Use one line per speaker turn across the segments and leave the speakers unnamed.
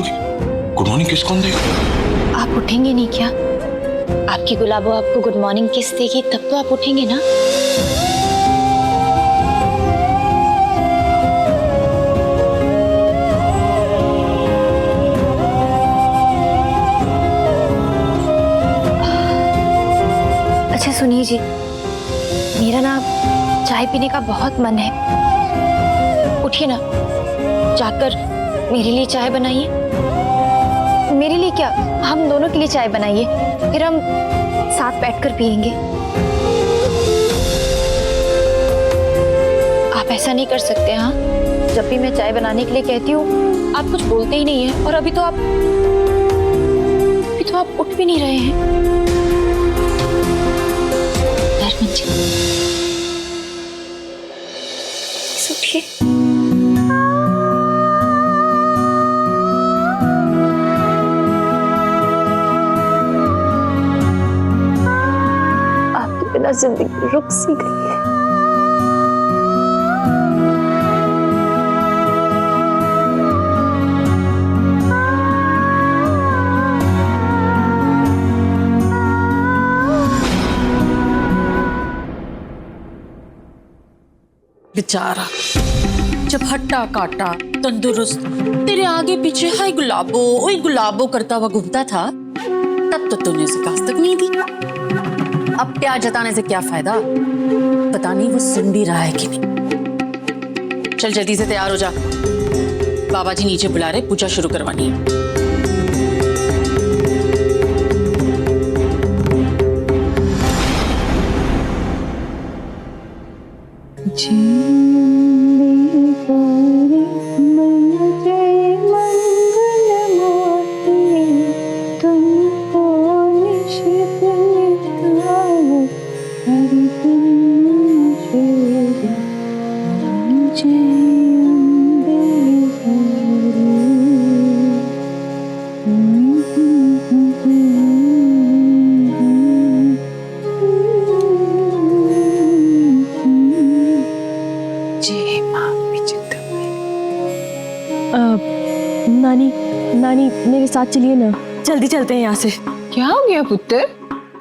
उठोगी? Good morning किस कौन देगा?
आप उठेंगे नहीं क्या? आपकी गुलाबो आपको गुड मॉर्निंग किस देगी तब तो आप उठेंगे ना। अच्छा सुनिए जी, मेरा ना चाय पीने का बहुत मन है। उठिए ना, जाकर मेरे लिए चाय बनाइए। मेरे लिए क्या, हम दोनों के लिए चाय बनाइए, फिर हम साथ बैठकर पियेंगे। आप ऐसा नहीं कर सकते। हाँ, जब भी मैं चाय बनाने के लिए कहती हूँ आप कुछ बोलते ही नहीं है, और अभी तो आप उठ भी नहीं रहे हैं। धर्मन जी, उठिए। आपके बिना जिंदगी रुक सी गई है।
बेचारा जब हट्टा काटा तंदुरुस्त तेरे आगे पीछे हाय गुलाबो ओए गुलाबो करता हुआ घूमता था, तब तो तूने उसे घास तक नहीं दी। अब प्यार जताने से क्या फायदा? पता नहीं वो सुन भी रहा है कि नहीं। चल जल्दी से तैयार हो जा, बाबा जी नीचे बुला रहे, पूजा शुरू करवानी है।
नानी मेरे साथ चलिए ना, जल्दी चलते हैं यहाँ से।
क्या हो गया पुत्र?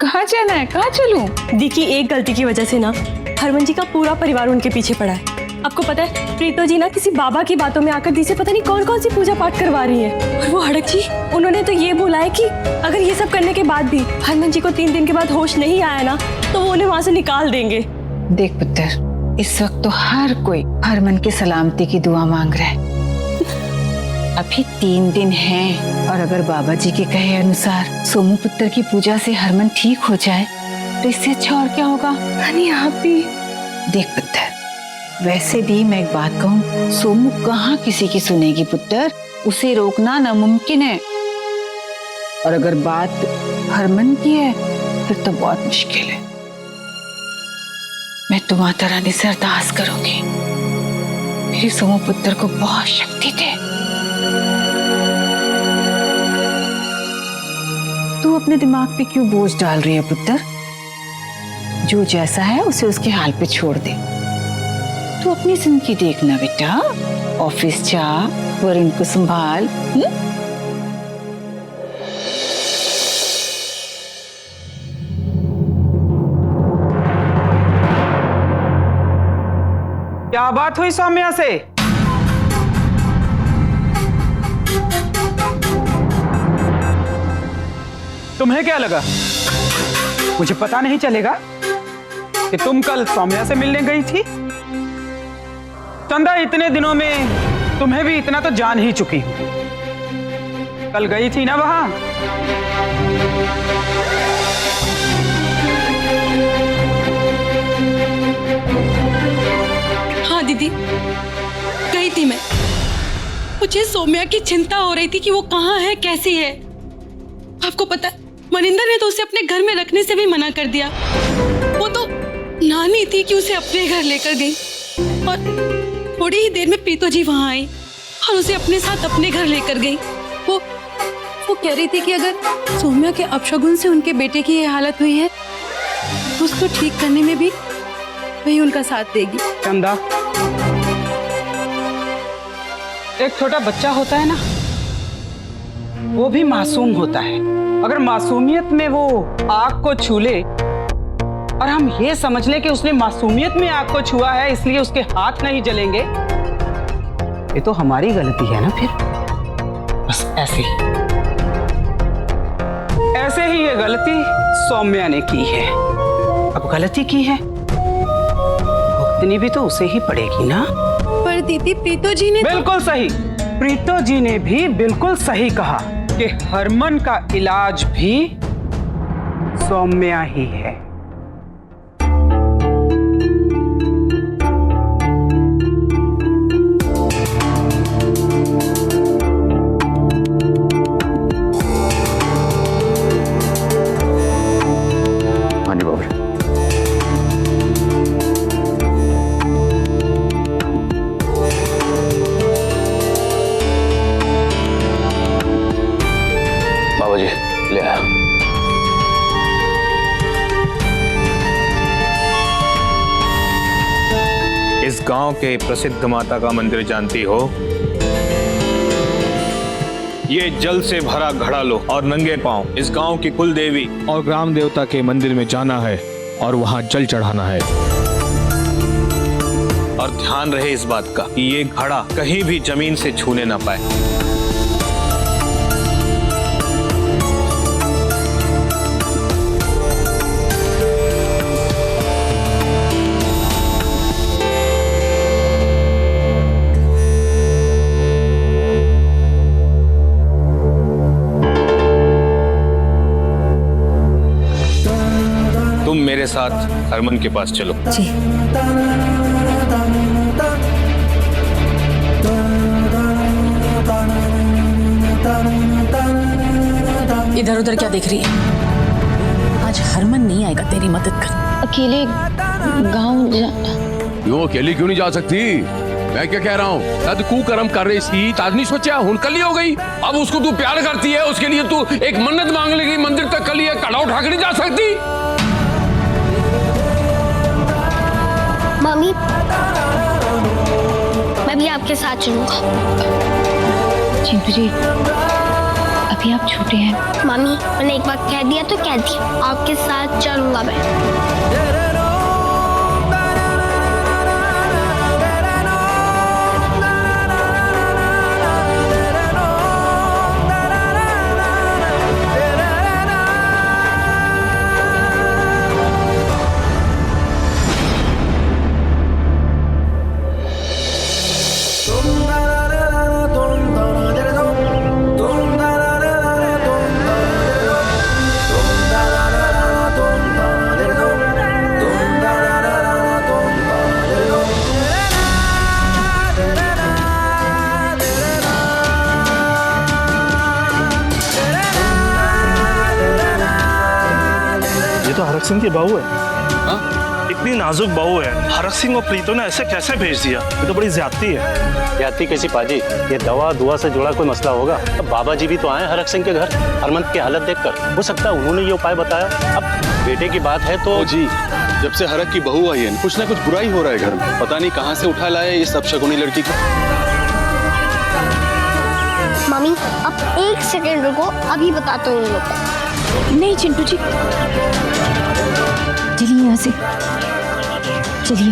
कहाँ जाना है? कहाँ चलूं?
दी की एक गलती की वजह से ना हरमन जी का पूरा परिवार उनके पीछे पड़ा है। आपको पता है प्रीतो जी ना किसी बाबा की बातों में आकर दी से पता नहीं कौन कौन सी पूजा पाठ करवा रही है। और वो हड़क जी, उन्होंने तो ये बोला है कि अगर ये सब करने के बाद भी हरमन जी को 3 दिन के बाद होश नहीं आया ना तो वो उन्हें वहां से निकाल देंगे।
देख पुत्र, इस वक्त तो हर कोई हरमन की सलामती की दुआ मांग रहा है। अभी 3 दिन हैं, और अगर बाबा जी के कहे अनुसार सोमू पुत्र की पूजा से हरमन ठीक हो जाए तो इससे अच्छा और क्या होगा?
नानी आप भी
देख पुत्र, वैसे भी मैं एक बात कहूँ, सोमू कहाँ किसी की सुनेगी पुत्र, उसे रोकना नामुमकिन है। और अगर बात हरमन की है फिर तो बहुत मुश्किल है। मैं तो माता रानी से अरदास करूंगी, मेरे सोमू पुत्र को बहुत शक्ति दे। तू अपने दिमाग पे क्यों बोझ डाल रही है पुत्र? जो जैसा है उसे उसके हाल पे छोड़ दे। तू अपनी जिंदगी देखना बेटा, ऑफिस जा, वरुण को संभाल।
क्या बात हुई सौम्या से? तुम्हें क्या लगा मुझे पता नहीं चलेगा कि तुम कल सौम्या से मिलने गई थी? चंदा, इतने दिनों में तुम्हें भी इतना तो जान ही चुकी हूं। कल गई थी ना वहां?
हाँ दीदी, गई थी मैं। मुझे सौम्या की चिंता हो रही थी कि वो कहाँ है, कैसी है। आपको पता है मनिंदर ने तो उसे अपने घर में रखने से भी मना कर दिया। वो तो नानी थी कि उसे अपने घर लेकर गई, और थोड़ी ही देर में प्रीतो जी वहां आई और उसे अपने साथ अपने घर लेकर गई। वो कह रही थी कि अगर सौम्या के अपशगुन से उनके बेटे की ये हालत हुई है तो उसको ठीक करने में भी वही उनका साथ देगी।
चंदा, एक छोटा बच्चा होता है ना, वो भी मासूम होता है। अगर मासूमियत में वो आग को छू ले और हम ये समझ ले कि उसने मासूमियत में आग को छुआ है इसलिए उसके हाथ नहीं जलेंगे, ये तो हमारी गलती है ना फिर। बस ऐसे ही ये गलती सौम्या ने की है। अब गलती की है, भुगतनी भी तो उसे ही पड़ेगी ना।
पर दीदी प्रीतो जी ने
बिल्कुल सही, प्रीतो जी ने भी बिल्कुल सही कहा कि हरमन का इलाज भी सौम्या ही है।
हाँ जी बाबूजी। बाबूजी ले आया।
इस गांव के प्रसिद्ध माता का मंदिर जानती हो? ये जल से भरा घड़ा लो और नंगे पांव इस गांव की कुल देवी और ग्राम देवता के मंदिर में जाना है और वहां जल चढ़ाना है। और ध्यान रहे इस बात का कि ये घड़ा कहीं भी जमीन से छूने ना पाए। तुम मेरे साथ हरमन के पास चलो।
जी।
इधर उधर क्या देख रही है? आज हरमन नहीं आएगा तेरी मदद कर।
अकेले गांव
क्यों अकेली क्यों नहीं जा सकती? मैं क्या कह रहा हूँ, तद कुकर्म कर रही थी, ताज नहीं सोचा हुन कल ही हो गई। अब उसको तू प्यार करती है, उसके लिए तू एक मन्नत मांग लेगी मंदिर तक, कल ही कड़ा उठा के नहीं जा सकती।
मम्मी मैं भी आपके साथ चलूंगा।
चिंटू जी अभी आप छोटे हैं।
मम्मी मैंने एक बार कह दिया तो कह दिया, आपके साथ चलूंगा मैं।
ये तो हरक सिंह की बहू है। इतनी नाजुक बहू है, हरक सिंह और प्रीतो ने ऐसे कैसे भेज दिया? ये तो बड़ी ज्यादती है।
ज्यादती कैसी पाजी? ये दवा दुआ से जुड़ा कोई मसला होगा? अब बाबा जी भी तो आए हरक सिंह के घर हरमन की हालत देखकर, हो सकता है उन्होंने ये उपाय बताया। अब बेटे की बात है तो
जी, जब से हरक की बहू आई है कुछ ना कुछ बुराई हो रहा है घर में। पता नहीं कहाँ से उठा लाए ये सब शगुनी लड़की को।
मम्मी अब एक सेकंड रुको, अभी बताता हूँ उन लोग को।
नहीं चिंटू जी, चलिए यहाँ से चलिए।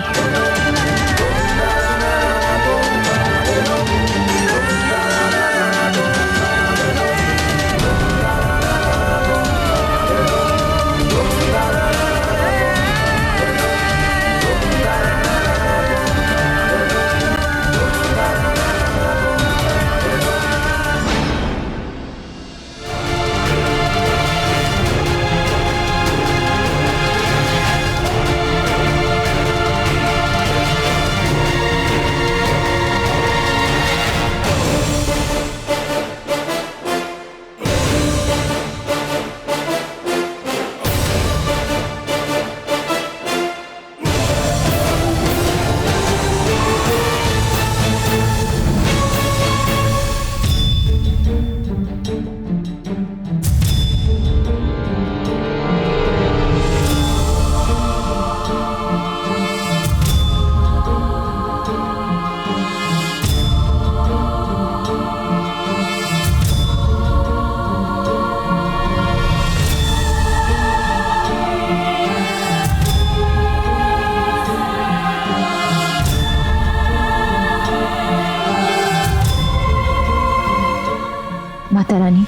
माता रानी,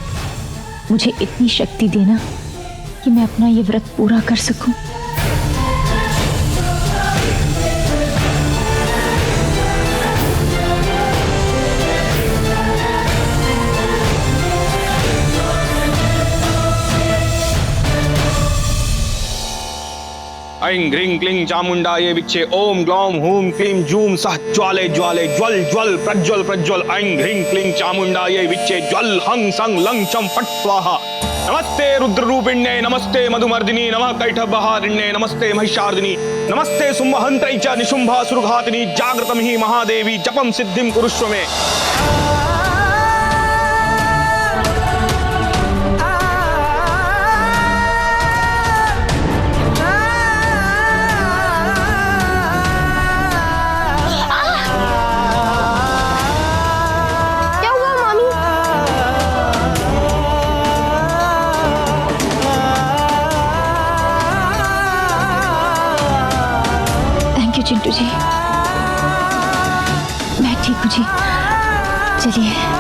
मुझे इतनी शक्ति देना कि मैं अपना ये व्रत पूरा कर सकूं।
ऐं ह्रीं क्लीं चामुंडायै विच्चे ओम ग्लौम हूं क्लीं जूं सः ज्वाले ज्वाले ज्वल ज्वल प्रज्वल प्रज्वल। ऐं ह्रीं क्लीं चामुंडायै विच्चे ज्वल हं सं लं चं फट् स्वाहा। नमस्ते रुद्ररूपिण्ये नमस्ते मधुमर्दिनी नमः कैटभहारिण्ये नमस्ते महिषार्दिनी नमस्ते सुमहन्त्रै च निशुम्भासुरघातिनी जागृतं हि महादेवी जपं सिद्धिं कुरुष्व मे।
चिंटू जी, मैं ठीक हूँ जी, चलिए।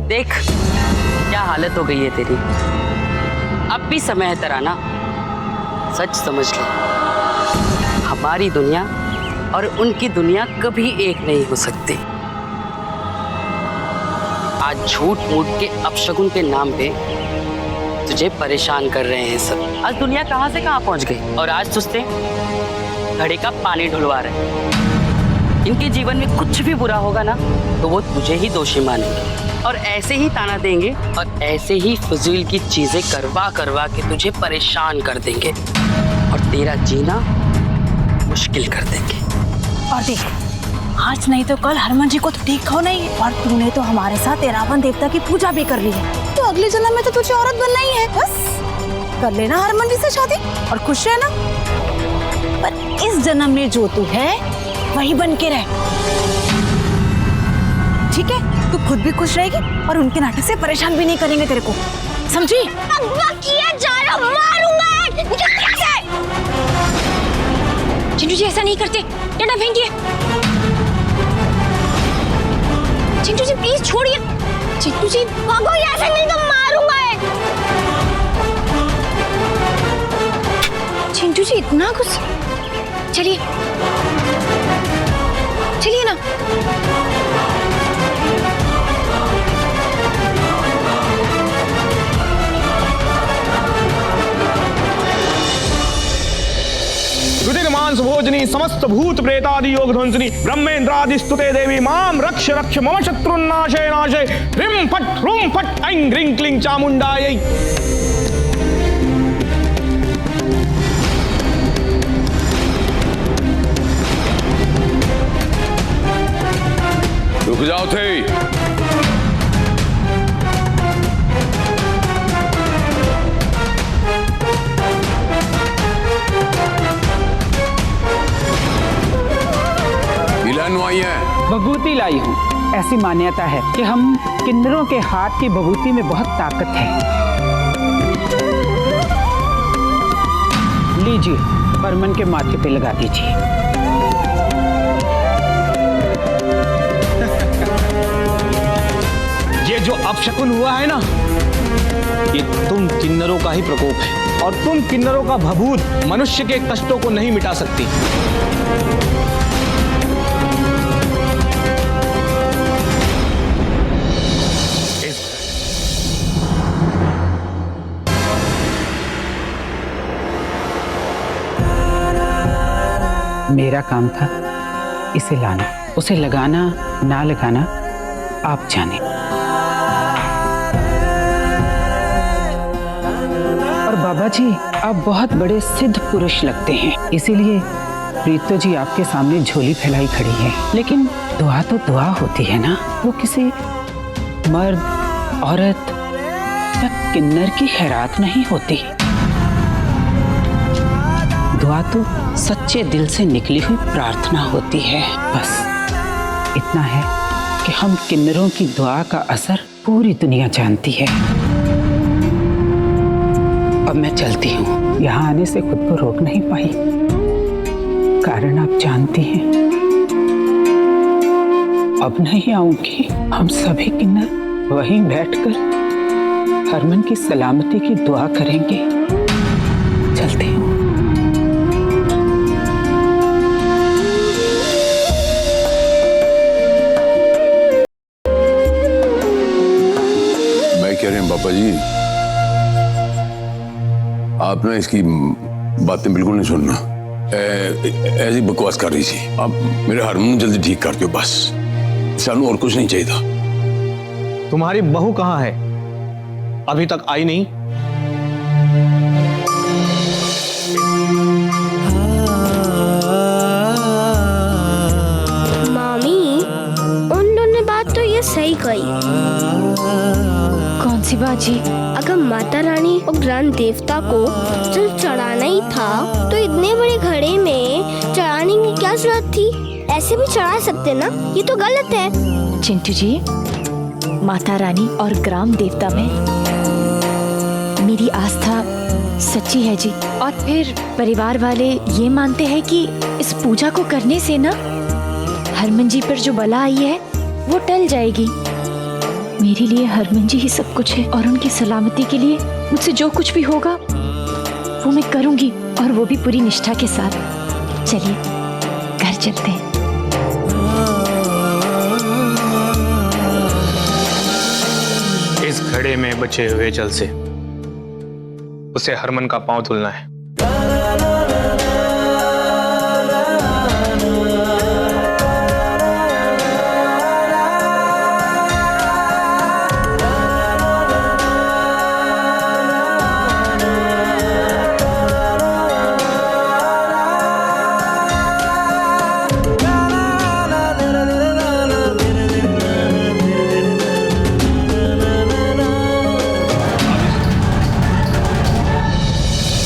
देख क्या हालत हो गई है तेरी। अब भी समय है तेरा ना, सच समझ ले, हमारी दुनिया और उनकी दुनिया कभी एक नहीं हो सकती। आज झूठ मूठ के अपशगुन के नाम पे तुझे परेशान कर रहे हैं सब। आज दुनिया कहां से कहां पहुंच गई और आज तुझसे घड़े का पानी ढुलवा रहे हैं। इनके जीवन में कुछ भी बुरा होगा ना तो वो तुझे ही दोषी मानेंगे और ऐसे ही ताना देंगे और ऐसे ही फजूल की चीजें करवा करवा के तुझे परेशान कर देंगे और तेरा जीना मुश्किल कर देंगे।
और देख, आज नहीं तो कल हरमन जी को तो ठीक होना ही है। और तूने तो हमारे साथ रावण देवता की पूजा भी कर ली है, तो अगले जन्म में तो तुझे औरत बनना ही है। बस कर लेना हरमन जी से शादी और खुश रहना। पर इस जन्म में जो तू है वही बन के रह, ठीक है? तू खुद भी खुश रहेगी और उनके नाटक से परेशान भी नहीं करेंगे तेरे को, समझी?
चिंटू जी ऐसा नहीं करते, डंडा फेंकिए। चिंटू जी प्लीज छोड़िए। चिंटू जी भागो यहाँ से, नहीं तो मारूंगा। चिंटू जी इतना गुस्सा, चलिए चलिए ना।
रुधिर्मांस भोजनी समस्त भूत प्रेतादि योग ध्वंसनी ब्रह्मेन्द्रादि स्तुते देवी माम रक्ष रक्ष मम शत्रुन्नाशय नाशय। ह्रीं फट् ह्रूं फट् ऐं ह्रीं क्लीं चामुंडायै।
रुक जाओ थे। आई है
बभूति लाई हूँ। ऐसी मान्यता है कि हम किन्नरों के हाथ की बभूति में बहुत ताकत है। लीजिए, बर्मन के माथे पे लगा दीजिए।
ये जो अपशकुन हुआ है ना, ये तुम किन्नरों का ही प्रकोप है, और तुम किन्नरों का भभूत मनुष्य के कष्टों को नहीं मिटा सकती।
मेरा काम था इसे लाना, उसे लगाना ना लगाना आप जाने। और बाबा जी आप बहुत बड़े सिद्ध पुरुष लगते हैं, इसीलिए प्रीतो जी आपके सामने झोली फैलाई खड़ी है। लेकिन दुआ तो दुआ होती है ना, वो किसी मर्द, औरत या किन्नर की खैरात नहीं होती। दुआ तो सच्चे दिल से निकली हुई प्रार्थना होती है। बस इतना है कि हम किन्नरों की दुआ का असर पूरी दुनिया जानती है। अब मैं चलती हूँ, यहाँ आने से खुद को रोक नहीं पाई, कारण आप जानती हैं। अब नहीं आऊंगी, हम सभी किन्नर वहीं बैठकर हरमन की सलामती की दुआ करेंगे। चलती हूँ।
कह रहे हैं पापा जी, आप ना इसकी बातें बिल्कुल नहीं सुनना, ऐसी बकवास कर रही थी। आप मेरे हार्मोन जल्दी ठीक कर दो बस, सानू और कुछ नहीं चाहिए था।
तुम्हारी बहू कहाँ है? अभी तक आई नहीं।
मामी, उन दोनों ने बात तो ये सही कही।
कौन सी बात जी?
अगर माता रानी और ग्राम देवता को जल चढ़ाना ही था तो इतने बड़े घड़े में चढ़ाने की क्या जरूरत थी? ऐसे भी चढ़ा सकते ना, ये तो गलत है।
चिंटू जी, माता रानी और ग्राम देवता में मेरी आस्था सच्ची है जी। और फिर परिवार वाले ये मानते हैं कि इस पूजा को करने से ना हरमन जी पर जो बला आई है वो टल जाएगी। मेरे लिए हरमन जी ही सब कुछ है, और उनकी सलामती के लिए मुझसे जो कुछ भी होगा वो मैं करूंगी, और वो भी पूरी निष्ठा के साथ। चलिए घर चलते हैं।
इस घड़े में बचे हुए जल से उसे हरमन का पांव धुलना है।